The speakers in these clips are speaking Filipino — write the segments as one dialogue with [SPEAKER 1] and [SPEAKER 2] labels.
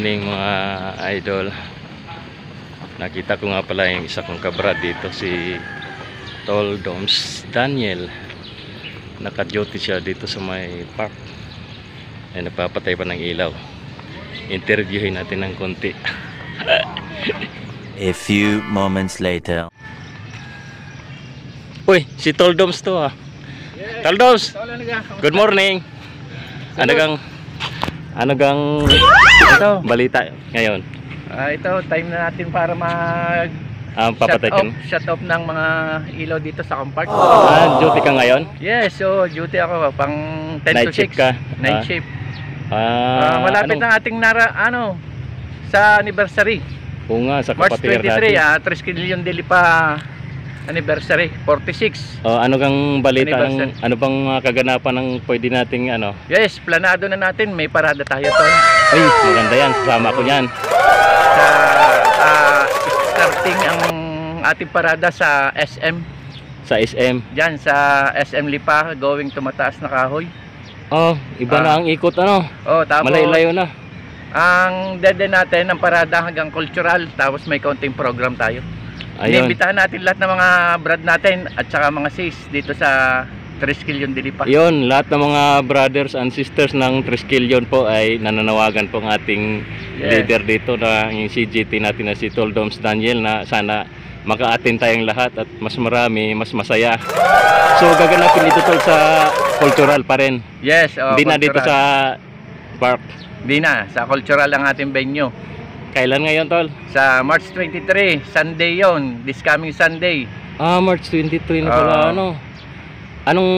[SPEAKER 1] morning mga idol. Nakita ko nga pala yung isa kong kabrad dito, si Tol Doms Daniel. Naka-duty siya dito sa may park. Ay nagpapatay pa ng ilaw. Interviewin natin ng konti.
[SPEAKER 2] A few moments later.
[SPEAKER 1] Uy, si Tol Doms to ah.
[SPEAKER 3] Yes.
[SPEAKER 1] Tol Doms, good morning. Ano gang
[SPEAKER 3] Ito.
[SPEAKER 1] balita ngayon?
[SPEAKER 3] Ito, time na natin para mag
[SPEAKER 1] Papatay ka.
[SPEAKER 3] shut off ng mga ilaw dito sa Compart.
[SPEAKER 1] Duty ka ngayon?
[SPEAKER 3] Yes, so duty ako pang 10
[SPEAKER 1] Night
[SPEAKER 3] to 6.
[SPEAKER 1] shift ka?
[SPEAKER 3] Night shift. Malapit na ating sa anniversary.
[SPEAKER 1] Oo nga, sa
[SPEAKER 3] March
[SPEAKER 1] kapatid
[SPEAKER 3] 23,
[SPEAKER 1] natin.
[SPEAKER 3] 3 Kilyon Dilipa anniversary, 46.
[SPEAKER 1] Ano kang balita ng
[SPEAKER 3] Anniversary.
[SPEAKER 1] ano bang kaganapan ng pwede nating ano?
[SPEAKER 3] Yes, planado na natin, may parada tayo to.
[SPEAKER 1] Ay, maganda yan, kasama ko yan.
[SPEAKER 3] Starting ang ating parada sa SM.
[SPEAKER 1] Sa SM.
[SPEAKER 3] Diyan sa SM Lipa, going to Mataas na Kahoy.
[SPEAKER 1] Oh, iba na ang ikot ano.
[SPEAKER 3] Oh, tapos
[SPEAKER 1] Malay-layo na.
[SPEAKER 3] ang dede natin ng parada hanggang cultural, tapos may counting program tayo.
[SPEAKER 1] Ayun.
[SPEAKER 3] Inimbitahan natin lahat ng mga brad natin at saka mga sis dito sa 3 Kilyon Dilipa.
[SPEAKER 1] Yun, lahat ng mga brothers and sisters ng Triskelion po ay nananawagan po ang ating leader dito na yung CGT natin na si Tol Doms Daniel na sana maka-attend tayong lahat at mas marami, mas masaya. So gaganapin dito Tol sa cultural pa rin.
[SPEAKER 3] Yes,
[SPEAKER 1] Hindi na dito sa park.
[SPEAKER 3] Hindi na, sa cultural ang ating venue.
[SPEAKER 1] Kailan ngayon Tol?
[SPEAKER 3] Sa March 23, Sunday yon, this coming Sunday.
[SPEAKER 1] March 23 na pala ano. Anong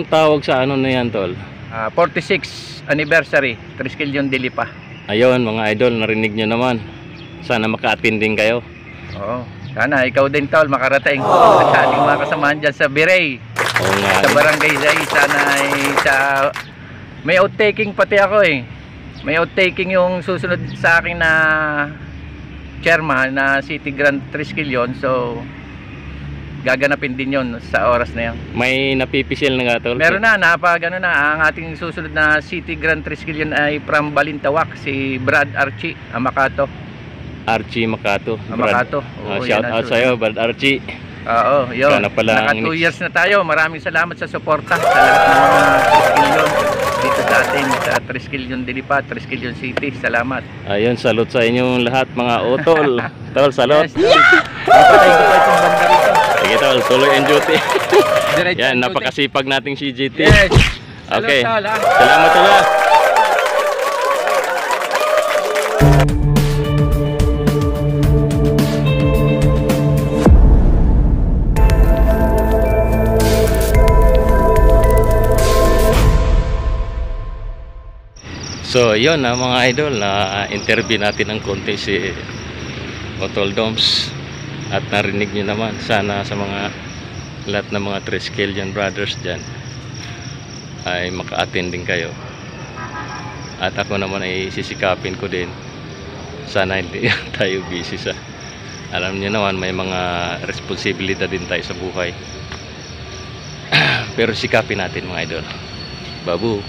[SPEAKER 1] tawag sa ano na yan Tol?
[SPEAKER 3] 46 anniversary, 3 Kilyon Dilipa.
[SPEAKER 1] Ayun mga idol, narinig nyo naman. Sana maka-attend din kayo.
[SPEAKER 3] Oo. Sana ikaw din Tol makarating sa ating mga kasamahan dyan sa Biray.
[SPEAKER 1] Oo nga.
[SPEAKER 3] Sa Barangay Zay, sana ay may outtaking pati ako eh. May outtaking yung susunod sa akin na chairman na City Grand 3 Kilyon. So gaganapin din yon sa oras na yan.
[SPEAKER 1] May napipisil na nga Tol?
[SPEAKER 3] Meron na, ang ating susunod na City Grand 3 Kilyon ay from Balintawak, si Brad Archie Amakato.
[SPEAKER 1] Archie Makato.
[SPEAKER 3] Amakato.
[SPEAKER 1] Shout out sa'yo Brad Archie.
[SPEAKER 3] Oo, yun.
[SPEAKER 1] Sana pala
[SPEAKER 3] Naka 2 years na tayo. Maraming salamat sa suporta sa lahat ng mga 3 Kilyon dito sa atin sa 3 Kilyon Dilipa, 3 Kilyon City. Salamat.
[SPEAKER 1] Ayun, salute sa inyong lahat mga utol. Tol, salute.
[SPEAKER 3] Ipatay ko pa itong banda rito.
[SPEAKER 1] Sige Tol, tuloy ang duty.
[SPEAKER 3] Diretso
[SPEAKER 1] Yan,
[SPEAKER 3] ang duty.
[SPEAKER 1] napakasipag nating CGT.
[SPEAKER 3] Yes.
[SPEAKER 1] Okay.
[SPEAKER 3] Hello, Tol,
[SPEAKER 1] Salamat Tol. So yun mga idol, na interview natin ng konti si Tol Doms at narinig nyo naman. Sana sa mga lahat ng mga Triskelion brothers dyan ay maka-attend din kayo, at ako naman ay sisikapin ko din. Sana hindi tayo busy sa, alam nyo naman may mga responsibilidad din tayo sa buhay. Pero sikapin natin mga idol. Babu.